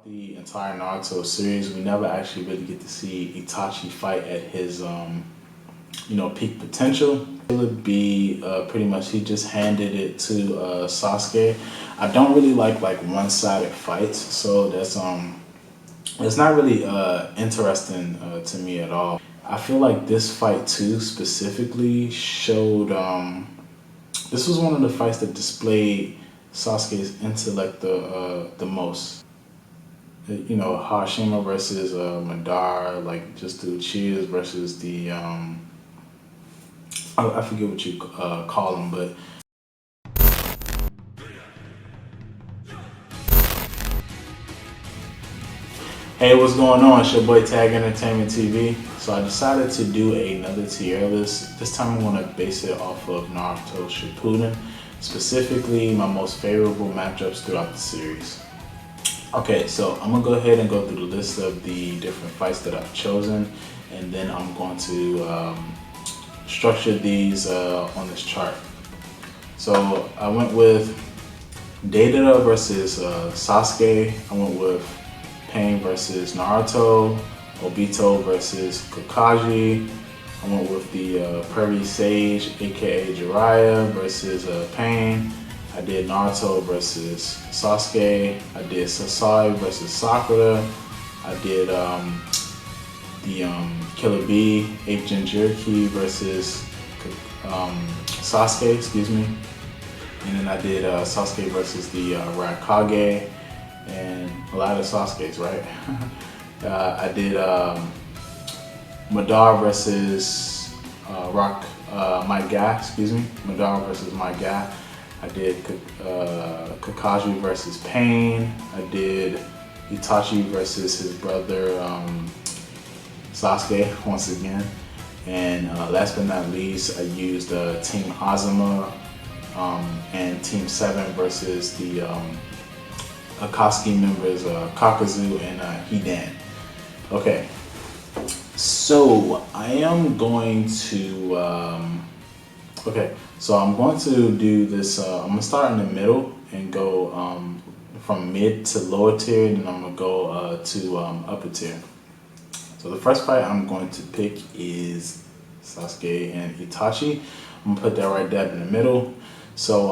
The entire Naruto series, we never actually really get to see Itachi fight at his, peak potential. It would be pretty much he just handed it to Sasuke. I don't really like one-sided fights, so that's it's not really interesting to me at all. I feel like this fight too specifically showed. This was one of the fights that displayed Sasuke's intellect the most. You know, Hashima versus Madara, like just the cheers versus the I forget what you call them, but hey, what's going on? It's your boy TagEntertainmentTV. So I decided to do another tier list. This time I'm gonna base it off of Naruto Shippuden, specifically my most favorable matchups throughout the series. Okay, so I'm gonna go ahead and go through the list of the different fights that I've chosen, and then I'm going to structure these on this chart. So I went with Deidara versus Sasuke. I went with Pain versus Naruto. Obito versus Kakashi. I went with the Prairie Sage, aka Jyria, versus Pain. I did Naruto versus Sasuke. I did Sasori versus Sakrua. I did the Killer Bee, Agent Jyria versus Sasuke, excuse me. And then I did Sasuke versus the Raikage, and a lot of Sasuke's, right? I did Madara versus my guy, excuse me. Madara versus my guy. I did Kakashi versus Pain. I did Itachi versus his brother Sasuke once again. And last but not least, I used Team Asuma and Team 7 versus the Akatsuki members Kakazu and Hidan. Okay, so I am going to so I'm going to do this. I'm gonna start in the middle and go from mid to lower tier, and then I'm gonna go to upper tier. So the first fight I'm going to pick is Sasuke and Itachi. I'm gonna put that right dab in the middle. So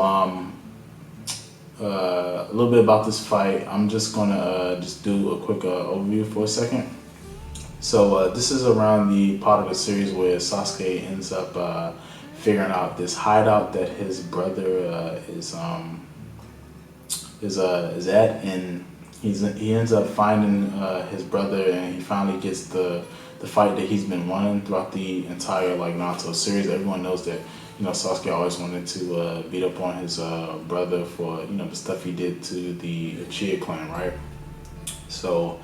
a little bit about this fight. I'm just gonna just do a quick overview for a second. So this is around the part of the series where Sasuke ends up figuring out this hideout that his brother is at, and he ends up finding his brother, and he finally gets the fight that he's been wanting throughout the entire Naruto series. Everyone knows that Sasuke always wanted to beat up on his brother for the stuff he did to the Uchiha clan, right? So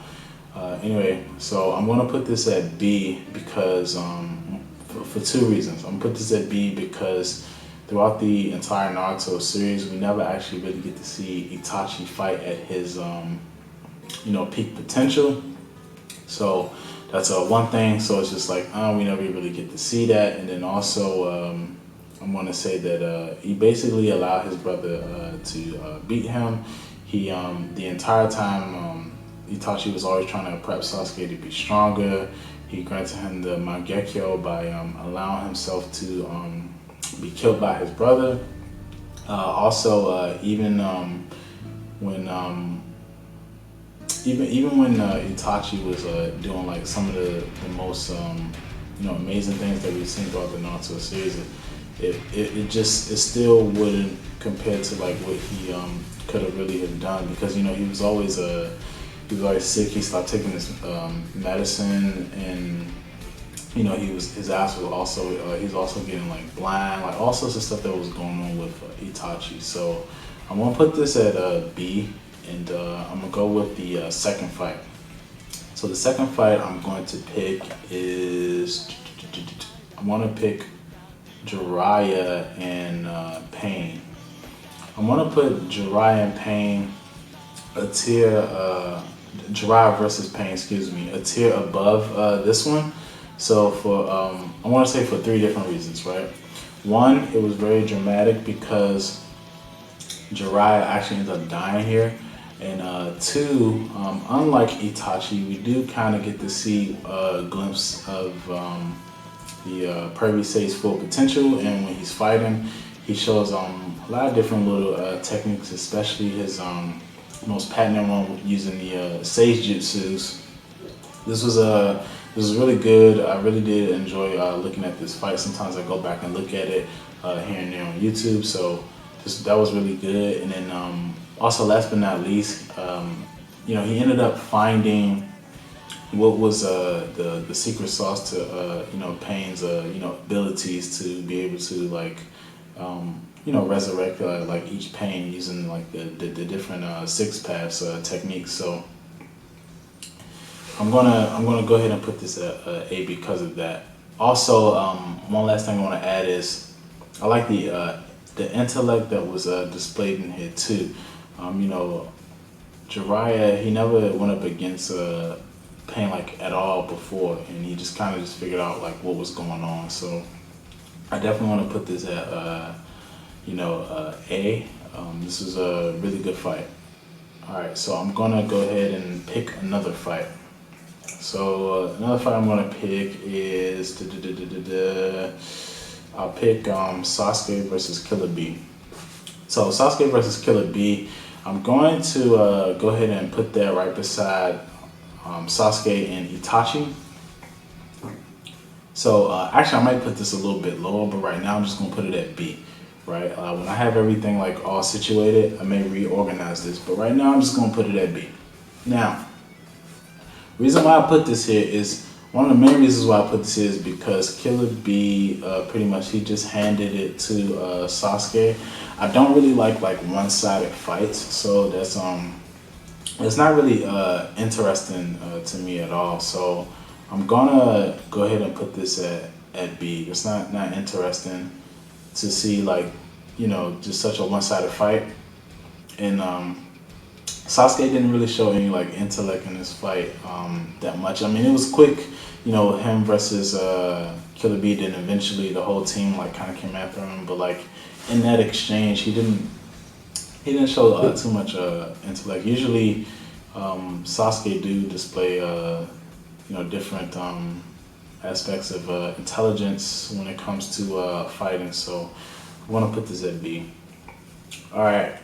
anyway, so I'm gonna put this at B because for two reasons. I'm gonna put this at B because throughout the entire Naruto series, we never actually really get to see Itachi fight at his peak potential. So that's one thing. So it's just like we never really get to see that. And then also I'm gonna say that he basically allowed his brother to beat him. He the entire time Itachi was always trying to prep Sasuke to be stronger. He granted him the Mangekyo by allowing himself to be killed by his brother. Also, even when Itachi was doing some of the most amazing things that we've seen throughout the Naruto series, it still wouldn't compare to what he could have really have done, because he was always sick. He stopped taking his medicine, and his ass was also he was also getting blind, all sorts of stuff that was going on with Itachi. So I'm gonna put this at B, and I'm gonna go with the second fight. So the second fight I'm going to pick is Jyria and Pain. I'm gonna put Jyria and Pain a tier. Jyria versus Pain, excuse me, a tier above this one. So for I want to say for three different reasons, right? One, it was very dramatic because Jyria actually ends up dying here. And two, unlike Itachi, we do kind of get to see a glimpse of the Pervy Sage's full potential. And when he's fighting, he shows a lot of different little techniques, especially his most patented one using the Sage Jutsus. This was really good. I really did enjoy looking at this fight. Sometimes I go back and look at it here and there on YouTube. So that was really good. And then also, last but not least, he ended up finding what was the secret sauce to Pain's abilities to be able to resurrect like each Pain using like the different six paths techniques. So I'm gonna go ahead and put this at A because of that. Also, one last thing I want to add is I like the intellect that was displayed in here too. Jyria, he never went up against Pain like at all before, and he just kind of just figured out like what was going on. So I definitely want to put this at A. This was a really good fight. All right, so I'm gonna go ahead and pick another fight. So another fight I'm gonna pick is I'll pick Sasuke versus Killer Bee. So Sasuke versus Killer Bee, I'm going to go ahead and put that right beside Sasuke and Itachi. So actually I might put this a little bit lower, but right now I'm just gonna put it at B. Right? When I have everything like all situated, I may reorganize this, but right now I'm just gonna put it at B. Now, reason why I put this here is one of the main reasons why I put this here is because Killer Bee pretty much he just handed it to Sasuke. I don't really like one-sided fights, so that's it's not really interesting to me at all. So I'm gonna go ahead and put this at B. It's not interesting to see just such a one-sided fight. And Sasuke didn't really show any intellect in this fight that much. I mean, it was quick, him versus Killer Bee. Then eventually the whole team kind of came after him. But in that exchange, he didn't show too much intellect. Usually, Sasuke do display different aspects of intelligence when it comes to fighting. So I want to put this at B. All right.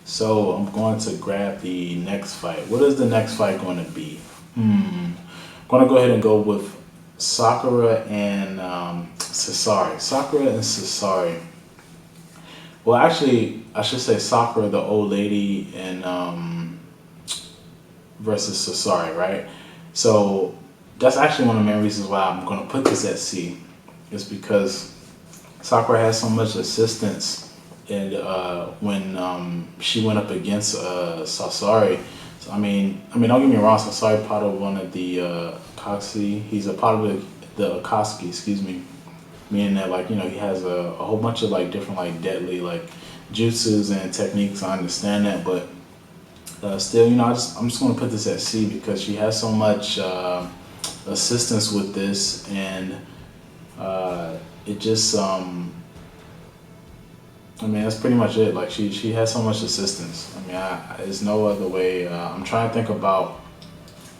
So I'm going to grab the next fight. What is the next fight going to be? I'm going to go ahead and go with Sakura and Sasori. Sakura and Sasori. Well, actually, I should say Sakura, the old lady, and versus Sasori, right? So that's actually one of the main reasons why I'm going to put this at C. Is because Sakura has so much assistance. And when she went up against Sasori, so, I mean, don't get me wrong. Sasori part of one of the Kaksashi. He's a part of the Akatsuki, excuse me. Meaning that he has a whole bunch of different deadly jutsus and techniques. I understand that, but still, I'm just gonna put this at C because she has so much assistance with this, and it just that's pretty much it. She has so much assistance. There's no other way. I'm trying to think about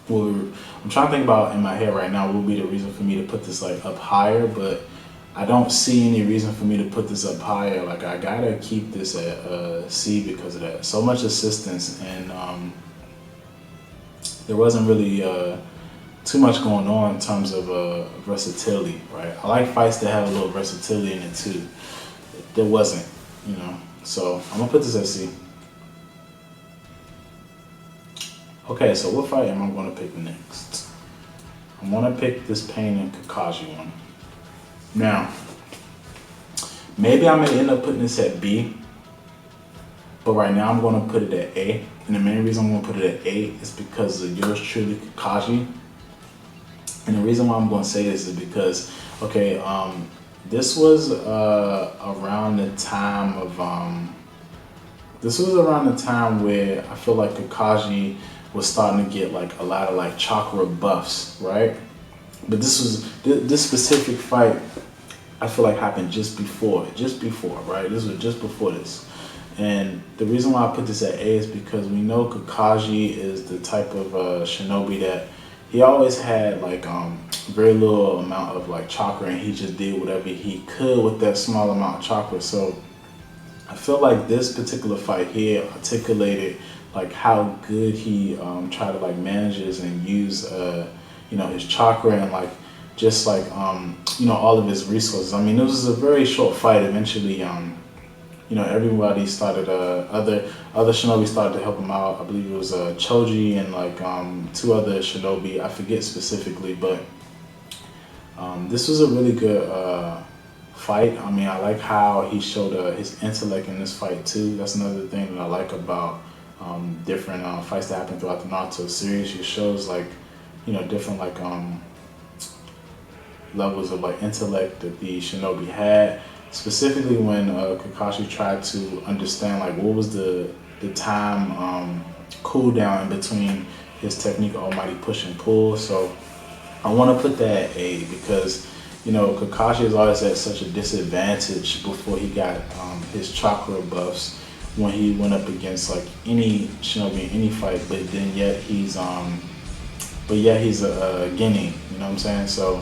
in my head right now what would be the reason for me to put this up higher, but I don't see any reason for me to put this up higher. I gotta keep this at C because of that. So much assistance, and there wasn't really too much going on in terms of versatility, right? I like fights that have a little versatility in it too. There wasn't. So I'm gonna put this at C. Okay, so what fight am I gonna pick next? I'm gonna pick this Pain and Kakashi one. Now, maybe I may end up putting this at B, but right now I'm gonna put it at A. And the main reason I'm gonna put it at A is because of yours truly, Kakashi. And the reason why I'm gonna say this is because, okay, this was around the time where I feel like Kakashi was starting to get a lot of chakra buffs, right? But this specific fight, I feel happened just before, right? This was just before this, And the reason why I put this at A is because we know Kakashi is the type of shinobi that he always had like very little amount of like chakra, and he just did whatever he could with that small amount of chakra. So I feel like this particular fight here articulated like how good he tried to like manages and use his chakra and like just like all of his resources. I mean, it was a very short fight. Eventually everybody started other shinobi started to help him out. I believe it was Choji and like two other shinobi, I forget specifically, but this was a really good fight. I mean, I like how he showed his intellect in this fight too. That's another thing that I like about different fights that happen throughout the Naruto series. It shows like different like levels of like intellect that the shinobi had. Specifically when Kakashi tried to understand like what was the time cooldown in between his technique of Almighty Push and Pull. So I want to put that at A because Kakashi is always at such a disadvantage before he got his chakra buffs when he went up against like any shinobi in any fight, but yet he's a Genin, you know what I'm saying? So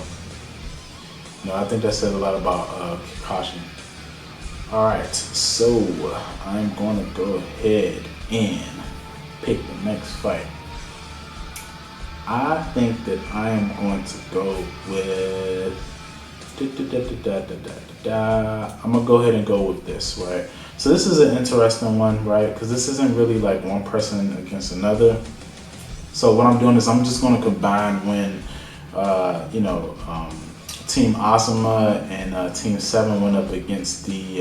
I think that says a lot about Kakashi. Alright, so I'm going to go ahead and pick the next fight. I think that I am going to go with I'm going to go ahead and go with this, right? So this is an interesting one, right? Because this isn't really like one person against another. So what I'm doing is I'm just going to combine when Team Asuma and Team 7 went up against the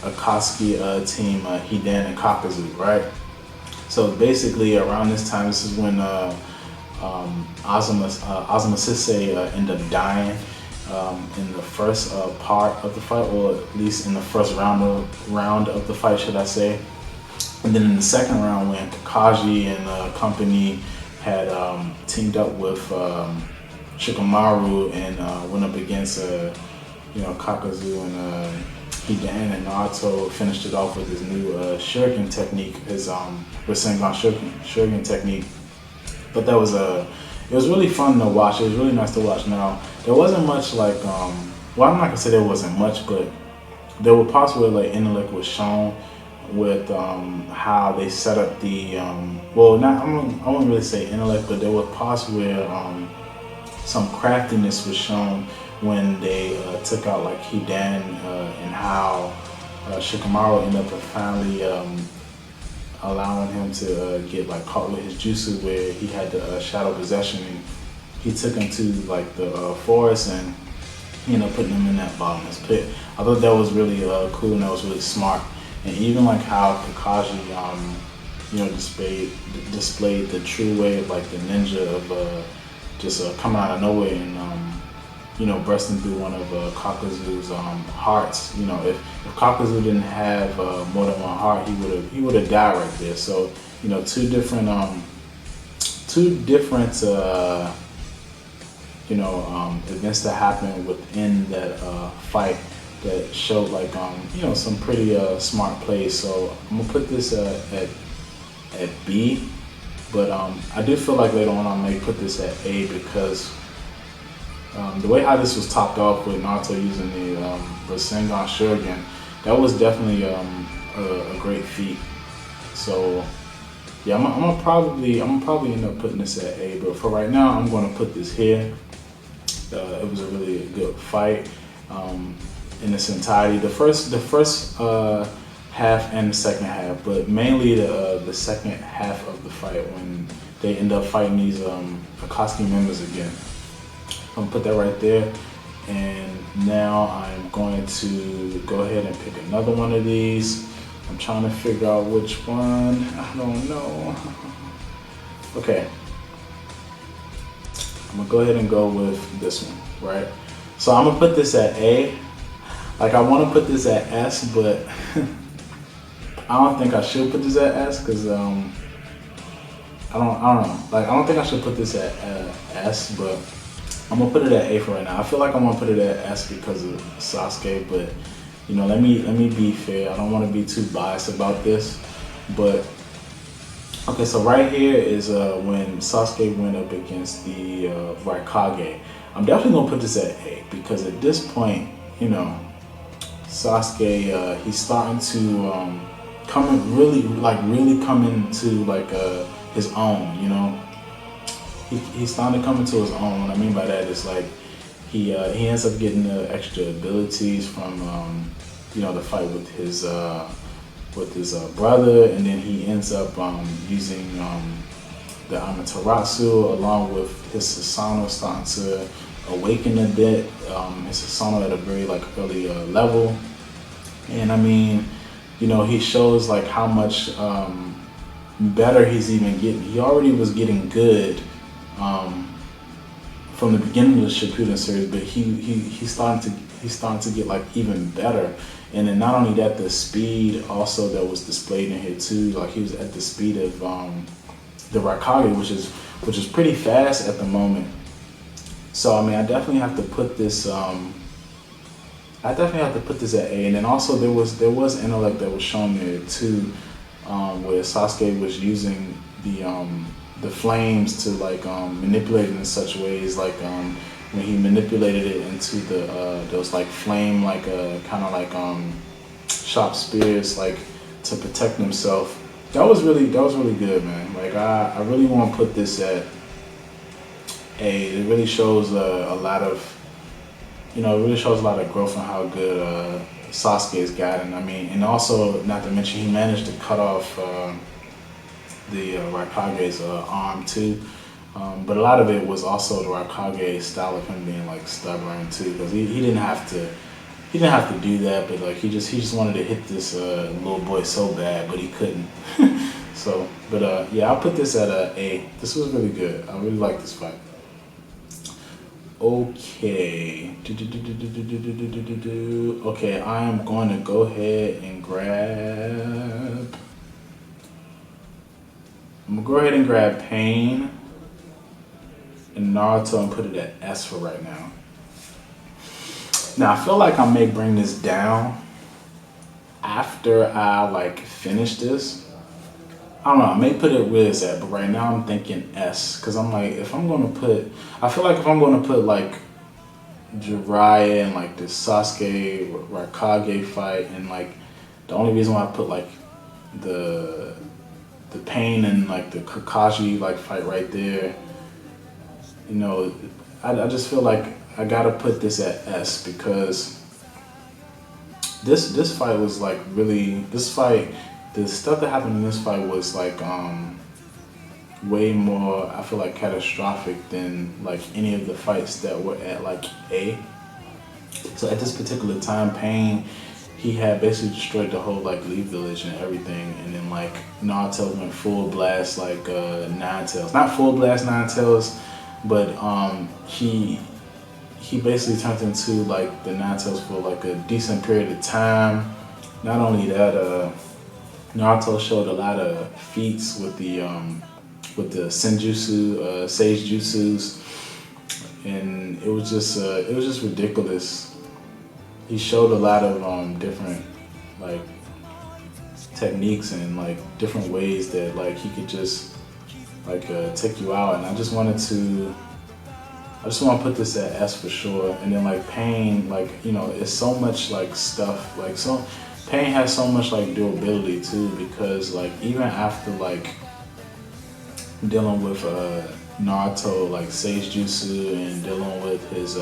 Akatsuki team Hidan and Kakashi, right? So basically around this time, this is when Asuma Sensei ended up dying in the first part of the fight, or at least in the first round of the fight, should I say. And then in the second round, when Kakashi and company had teamed up with Shikamaru and went up against Kakashi and Hidan, and Naruto finished it off with his new Shuriken technique, his Rasengan Shuriken technique. But that was it was really fun to watch. It was really nice to watch. Now there wasn't much like I'm not gonna say there wasn't much, but there were parts where like intellect was shown with how they set up the I wouldn't really say intellect, but there were parts where some craftiness was shown when they took out like Hidan and how Shikamaru ended up finally allowing him to get like caught with his jutsu, where he had the shadow possession, and he took him to like the forest and he ended up putting him in that bottomless pit. I thought that was really cool, and that was really smart. And even like how Kakashi displayed the true way of like the ninja of just coming out of nowhere and bursting through one of Kakashi's hearts. If Kakashi didn't have more than one heart, he would have died right there. So two different events that happened within that fight that showed like some pretty smart plays. So I'm gonna put this at B. But I do feel like later on I may put this at A because the way how this was topped off with Naruto using the Rasengan Shuriken, that was definitely a great feat. So yeah, I'm gonna probably end up putting this at A. But for right now, I'm gonna put this here. It was a really good fight in its entirety. The first half and the second half, but mainly the second half of the fight when they end up fighting these Akatsuki members again. I'm gonna put that right there, and now I'm going to go ahead and pick another one of these. I'm trying to figure out which one. I don't know. Okay, I'm gonna go ahead and go with this one, right? So I'm gonna put this at A. Like I want to put this at S, but I don't think I should put this at S because I don't know. Like I don't think I should put this at S, but I'm gonna put it at A for right now. I feel like I'm gonna put it at S because of Sasuke, but you know, let me be fair. I don't want to be too biased about this, but okay. So right here is when Sasuke went up against the Raikage. I'm definitely gonna put this at A because at this point, you know, Sasuke he's starting to really come into like his own. You know, he's starting to come into his own. What I mean by that is like he ends up getting the extra abilities from you know, the fight with his brother, and then he ends up using the Amaterasu along with his Susanoo starting to awaken a bit. His Susanoo at a very like early level, and I mean, you know, he shows like how much better he's even getting. He already was getting good from the beginning of the Shippuden series, but he's starting to get like even better. And then not only that, the speed also that was displayed in here too. Like he was at the speed of the Raikage, which is pretty fast at the moment. So I mean, I definitely have to put this. I definitely have to put this at A. And then also there was intellect that was shown there too, where Sasuke was using the flames to like manipulate it in such ways, like when he manipulated it into those like flame like kind of like sharp spears like to protect himself. That was really good, man. Like I really want to put this at A. It really shows a lot of, you know, it really shows a lot of growth on how good Sasuke's gotten. I mean, and also not to mention he managed to cut off the Raikage's arm too. But a lot of it was also the Raikage style of him being like stubborn too, because he didn't have to do that, but like he just wanted to hit this little boy so bad, but he couldn't. So, but yeah, I'll put this at A. This was really good. I really like this fight. Okay. Okay, I am going to go ahead and grab. I'm gonna go ahead and grab Pain and Naruto and put it at S for right now. Now I feel like I may bring this down after I like finish this. I don't know, I may put it where it's at, but right now I'm thinking S, because I'm like, if I'm gonna put, I feel like if I'm gonna put like Jyria and like the Sasuke Raikage fight, and like the only reason why I put like the Pain and like the Kakashi like fight right there, you know, I just feel like I gotta put this at S, because this fight was like really, the stuff that happened in this fight was like way more, I feel like, catastrophic than like any of the fights that were at like A. So at this particular time, Pain, he had basically destroyed the whole like Leaf Village and everything, and then like Naruto went full blast like Nine Tails. Not full blast Nine Tails, but he basically turned into like the Nine Tails for like a decent period of time. Not only that, Naruto showed a lot of feats with the Senjutsu, Sage Jutsus, and it was just ridiculous. He showed a lot of different like techniques and like different ways that like he could just like take you out, and I just want to put this at S for sure. And then like Pain, like, you know, it's so much like stuff, like so Pain has so much like durability too, because like even after like dealing with Naruto like Sage Jutsu and dealing with his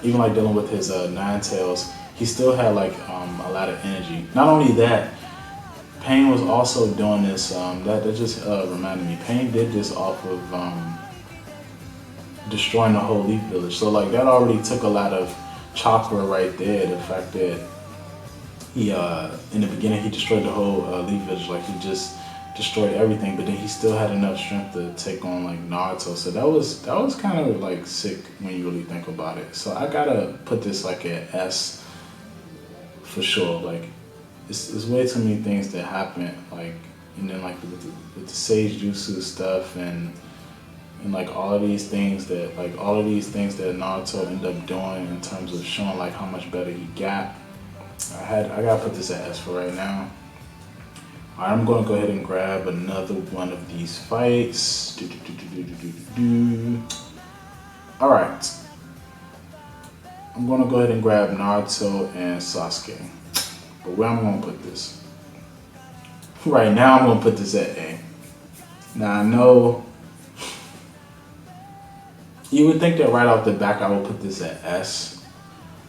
even like dealing with his Nine Tails, he still had like a lot of energy. Not only that, Pain was also doing this, that just reminded me, Pain did this off of destroying the whole Leaf Village. So like that already took a lot of chakra right there. The fact that he in the beginning he destroyed the whole Leaf Village, like he just destroyed everything, but then he still had enough strength to take on like Naruto. So that was kind of like sick when you really think about it. So I gotta put this like at S for sure. Like it's way too many things that happen, like, and then like with the Sage Jutsu stuff and like all of these things that Naruto ended up doing in terms of showing like how much better he got. I gotta put this at S for right now. Alright, I'm gonna go ahead and grab another one of these fights. Alright. I'm gonna go ahead and grab Naruto and Sasuke. But where I'm gonna put this? Right now I'm gonna put this at A. Now I know you would think that right off the back I would put this at S.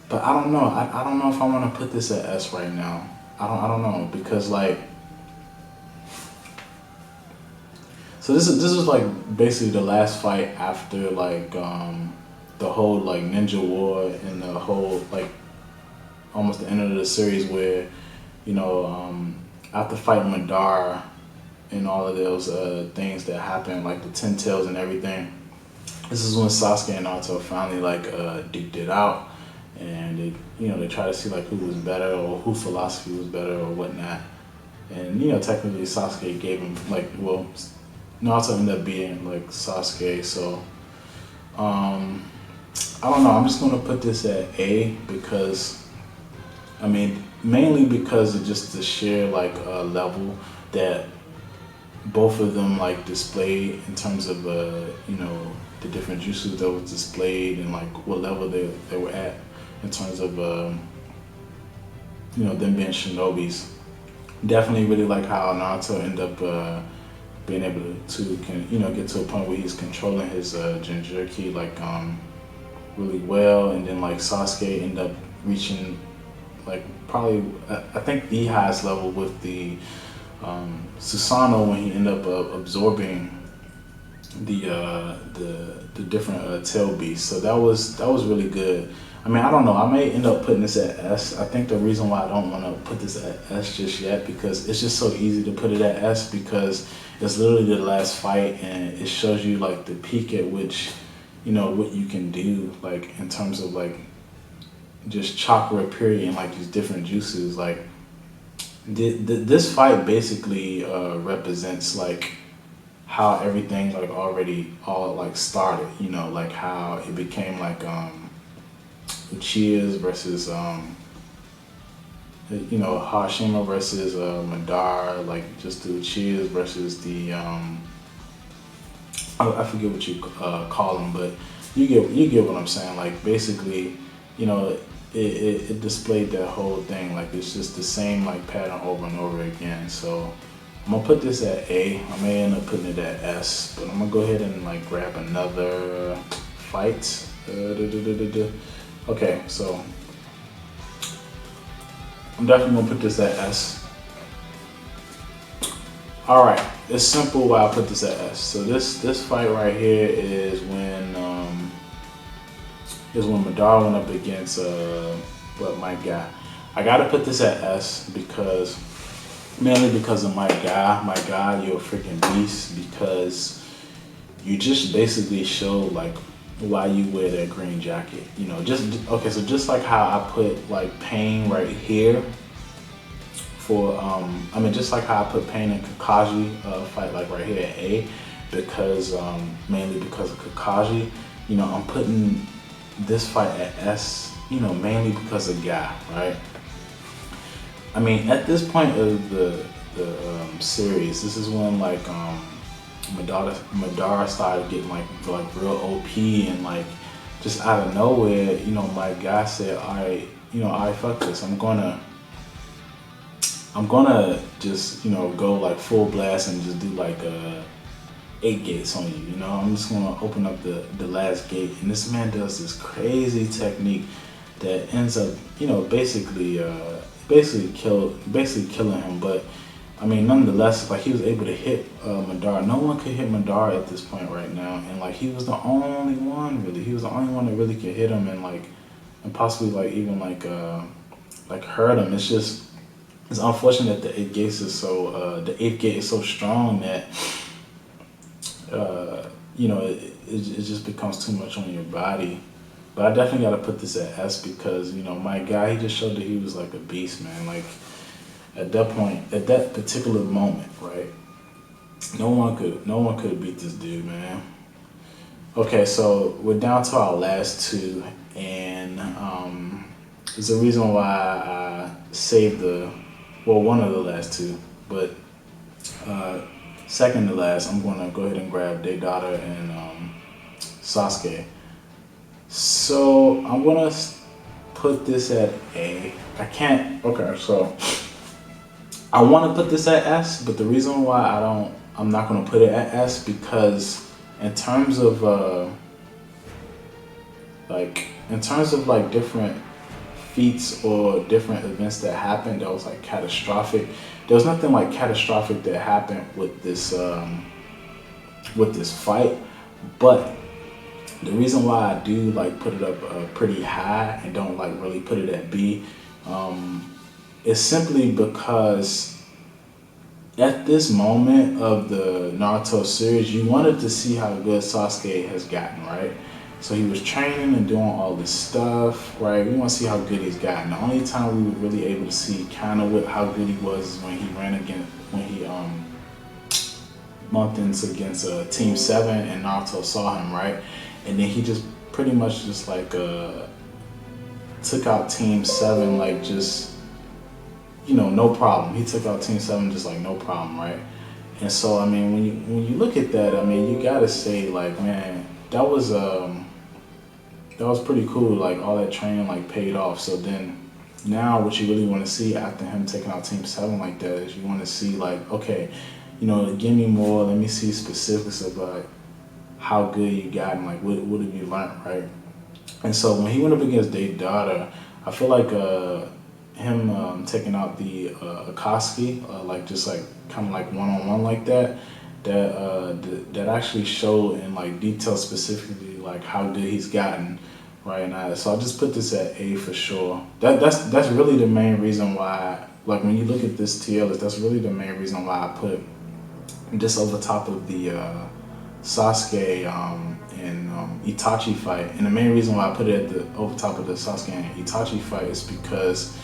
But I don't know. I don't know if I wanna put this at S right now. I don't know because like so this is like basically the last fight after like the whole like ninja war and the whole like almost the end of the series where you know after fighting Madara and all of those things that happened like the 10 tails and everything. This is when Sasuke and Naruto finally like duked it out and they try to see like who was better or who philosophy was better or whatnot. And technically Sasuke gave him like Naruto ended up being like Sasuke, so I don't know. I'm just gonna put this at A because, I mean, mainly because of just the sheer like level that both of them like displayed in terms of the different jutsus that was displayed and like what level they were at in terms of them being shinobis. Definitely really like how Naruto ended up being able to get to a point where he's controlling his Jinchuriki like really well, and then like Sasuke ended up reaching like probably I think the highest level with the Susanoo when he ended up absorbing the different tail beasts. So that was really good. I mean, I don't know. I may end up putting this at S. I think the reason why I don't want to put this at S just yet because it's just so easy to put it at S because it's literally the last fight and it shows you like the peak at which what you can do like in terms of like just chakra period and like these different juices. Like this fight basically represents like how everything like already all like started. Like how it became like Uchiha's versus Hashima versus Madara, like just the Uchihas versus the I forget what you call them, but you get what I'm saying. Like basically, it displayed that whole thing. Like it's just the same like pattern over and over again. So I'm gonna put this at A. I may end up putting it at S, but I'm gonna go ahead and like grab another fight. Okay, so I'm definitely gonna put this at S. All right, it's simple why I put this at S. So this fight right here is when Madara went up against my guy. I gotta put this at S because mainly because of my guy, you're a freaking beast because you just basically showed like why you wear that green jacket. So just like how I put like Pain right here for just like how I put Pain and Kakashi fight like right here at A because mainly because of Kakashi, I'm putting this fight at S, mainly because of Guy, right? I mean, at this point of the series, this is when like Madara started getting like real OP and like just out of nowhere, my guy said, alright, fuck this. I'm gonna just, go like full blast and just do like 8 gates on you, I'm just gonna open up the last gate. And this man does this crazy technique that ends up, basically killing him. But I mean, nonetheless, like he was able to hit Madara. No one could hit Madara at this point right now, and like he was the only one really. He was the only one that really could hit him and possibly like even like hurt him. It's unfortunate that the 8 gates is so the 8th gate is so strong that it just becomes too much on your body. But I definitely got to put this at S because my guy, he just showed that he was like a beast, man. Like at that point, at that particular moment, right? No one could beat this dude, man. Okay, so we're down to our last two, and There's a reason why I saved one of the last two, but second to last, I'm gonna go ahead and grab Deidara and Sasuke. So I'm gonna put this at A. I can't. Okay, so I want to put this at S, but the reason why I'm not gonna put it at S because in terms of like different feats or different events that happened that was like catastrophic. There was nothing like catastrophic that happened with this fight, but the reason why I do like put it up pretty high and don't like really put it at B is simply because at this moment of the Naruto series, you wanted to see how good Sasuke has gotten, right? So he was training and doing all this stuff, right? We want to see how good he's gotten. The only time we were really able to see kind of how good he was is when he bumped into against Team 7 and Naruto saw him, right? And then he just pretty much just like took out Team 7 like just, no problem. He took out Team 7 just like no problem, right? And so, I mean, when you look at that, I mean, you gotta say like, man, that was pretty cool. Like all that training like paid off. So then now what you really want to see after him taking out Team 7 like that is you want to see like, okay, give me more. Let me see specifics about how good you got and like what have you learned, right? And so when he went up against Deidara, I feel like him taking out the Akatsuki, like just like kind of like one-on-one like that actually showed in like detail specifically like how good he's gotten right now. So I'll just put this at A for sure. That's really the main reason why, like when you look at this tier list, that's really the main reason why I put this over top of the Sasuke and Itachi fight. And the main reason why I put it over top of the Sasuke and Itachi fight is because,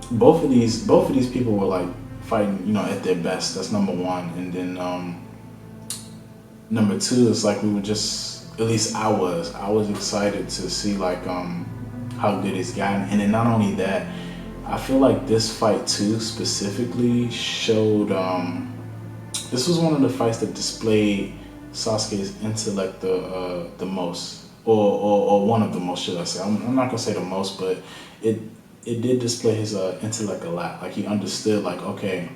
both of these people were like fighting, at their best. That's number one. And then number two is like we were just, at least I was excited to see like how good he's gotten. And then not only that, I feel like this fight too specifically showed this was one of the fights that displayed Sasuke's intellect the most, or one of the most, should I say. I'm not gonna say the most, but it did display his intellect a lot. Like he understood, like, okay,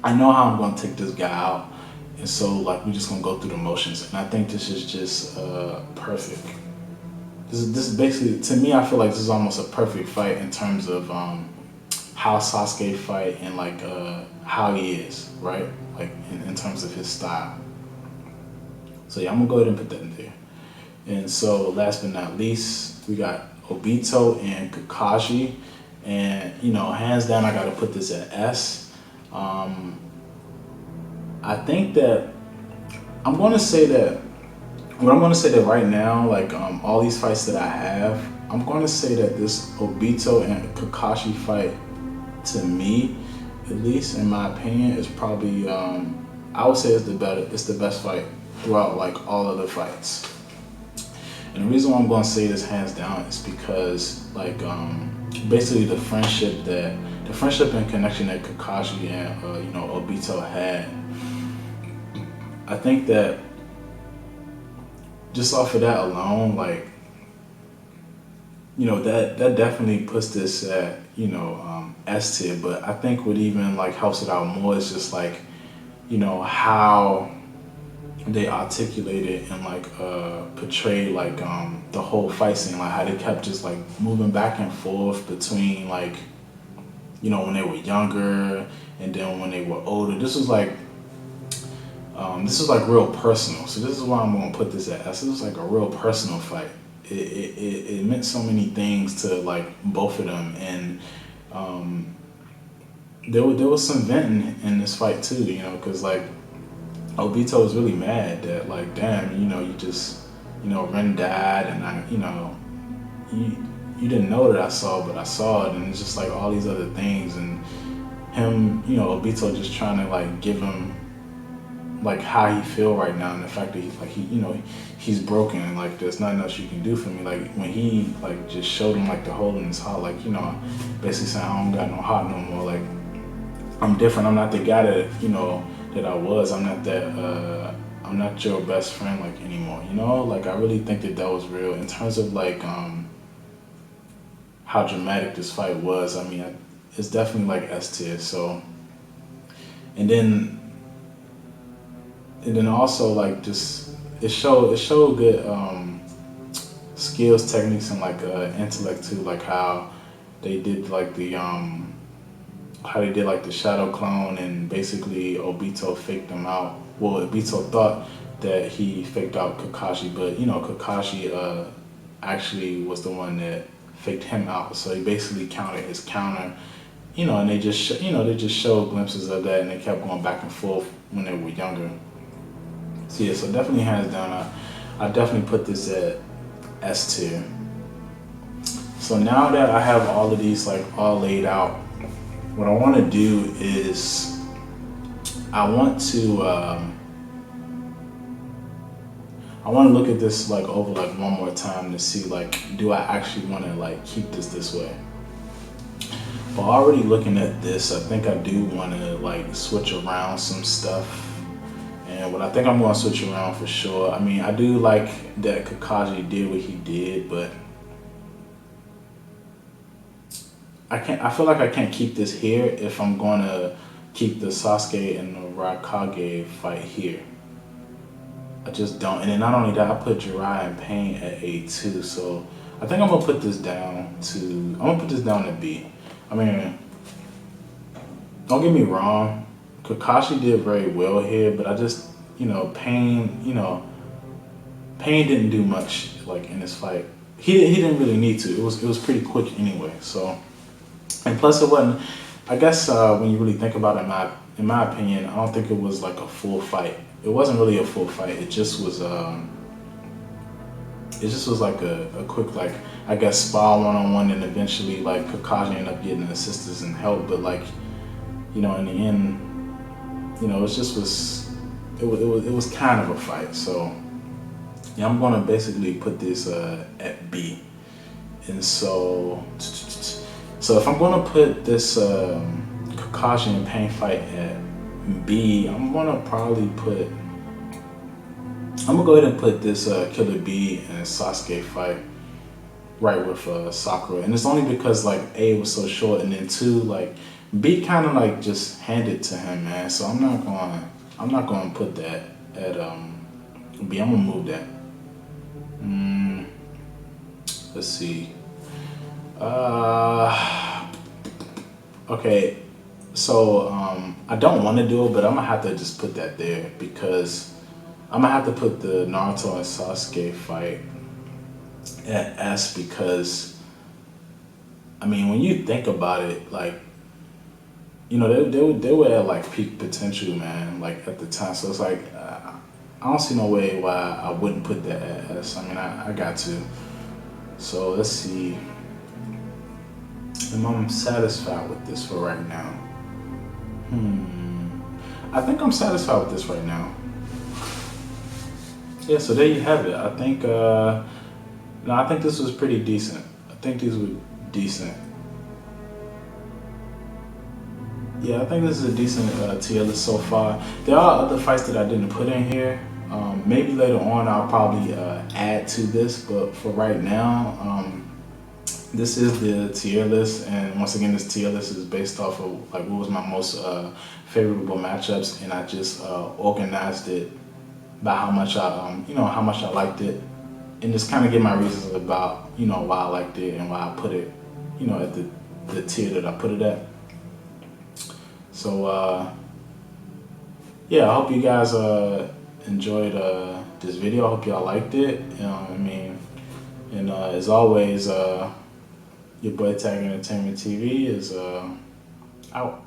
I know how I'm gonna take this guy out, and so like we're just gonna go through the motions. And I think this is just perfect. This is basically, to me, I feel like this is almost a perfect fight in terms of how Sasuke fight and like how he is, right? Like in terms of his style. So yeah, I'm gonna go ahead and put that in there. And so last but not least, we got Obito and Kakashi. And hands down, I gotta put this at S. I think that I'm gonna say that right now, like all these fights that I have, I'm gonna say that this Obito and Kakashi fight, to me, at least in my opinion, is probably I would say it's the best fight throughout like all of the fights. And the reason why I'm gonna say this hands down is because like basically the friendship and connection that Kakashi and Obito had. I think that just off of that alone, like that definitely puts this at S tier. But I think what even like helps it out more is just like how they articulated and like portrayed like the whole fight scene, like how they kept just like moving back and forth between like when they were younger and then when they were older. This was like real personal. So this is why I'm gonna put this at S. This was like a real personal fight. It meant so many things to like both of them, and there was some venting in this fight too, because like Obito was really mad that like, damn, you just Ren died, and you didn't know that I saw, but I saw it, and it's just like all these other things, and him, Obito just trying to like give him like how he feel right now, and the fact that he's broken, and like there's nothing else you can do for me. Like when he like just showed him like the hole in his heart, like basically saying I don't got no heart no more. Like I'm different. I'm not the guy that that I was. I'm not that. I'm not your best friend like anymore. Like I really think that was real in terms of like how dramatic this fight was. I mean, it's definitely like S tier. So, and then also like just it showed good skills, techniques, and like intellect too. Like how they did like the shadow clone, and basically Obito faked them out. Well, Obito thought that he faked out Kakashi, but Kakashi actually was the one that faked him out. So he basically countered his counter, and they just showed glimpses of that, and they kept going back and forth when they were younger. So yeah, so definitely hands down, I definitely put this at S tier. So now that I have all of these like all laid out, what I want to do is I want to look at this like over like one more time to see like, do I actually want to like keep this way? But already looking at this, I think I do want to like switch around some stuff. And what I think I'm going to switch around for sure, I mean, I do like that Kakashi did what he did, but I feel like I can't keep this here if I'm going to keep the Sasuke and the Raikage fight here. I just don't. And then not only that, I put Jyria and Pain at A2, so I think I'm going to put this down to B. I mean, don't get me wrong, Kakashi did very well here, but I just, Pain didn't do much like in this fight. He didn't really need to. It was pretty quick anyway. So, and plus it wasn't. I guess when you really think about it, in my opinion, I don't think it was like a full fight. It wasn't really a full fight. It just was. It just was like a quick, like, I guess, spar one-on-one, and eventually like Kakashi ended up getting assistance and help. But like, in the end, it was kind of a fight. So yeah, I'm gonna basically put this at B. And so if I'm gonna put this Kakashi and Pain fight at B, I'm gonna go ahead and put this Killer B and Sasuke fight right with Sakrua. And it's only because like A was so short, and then 2, like B kind of like just handed to him, man. So I'm not going to put that at B. I'm gonna move that. Let's see. Okay. So I don't want to do it, but I'm gonna have to just put that there, because I'm gonna have to put the Naruto and Sasuke fight at S, because I mean, when you think about it, like, they were at like peak potential, man, like at the time. So it's like I don't see no way why I wouldn't put that at S. I mean, I got to. So let's see. Am I satisfied with this for right now? I think I'm satisfied with this right now. Yeah, so there you have it. I think I think this was pretty decent. I think these were decent. Yeah, I think this is a decent tier list so far. There are other fights that I didn't put in here. Maybe later on I'll probably add to this, but for right now, this is the tier list. And once again, this tier list is based off of like what was my most favorable matchups, and I just organized it by how much I liked it, and just kind of give my reasons about why I liked it and why I put it at the tier that I put it at. So yeah, I hope you guys enjoyed this video. I hope y'all liked it. And as always, your boy TagEntertainmentTV is out.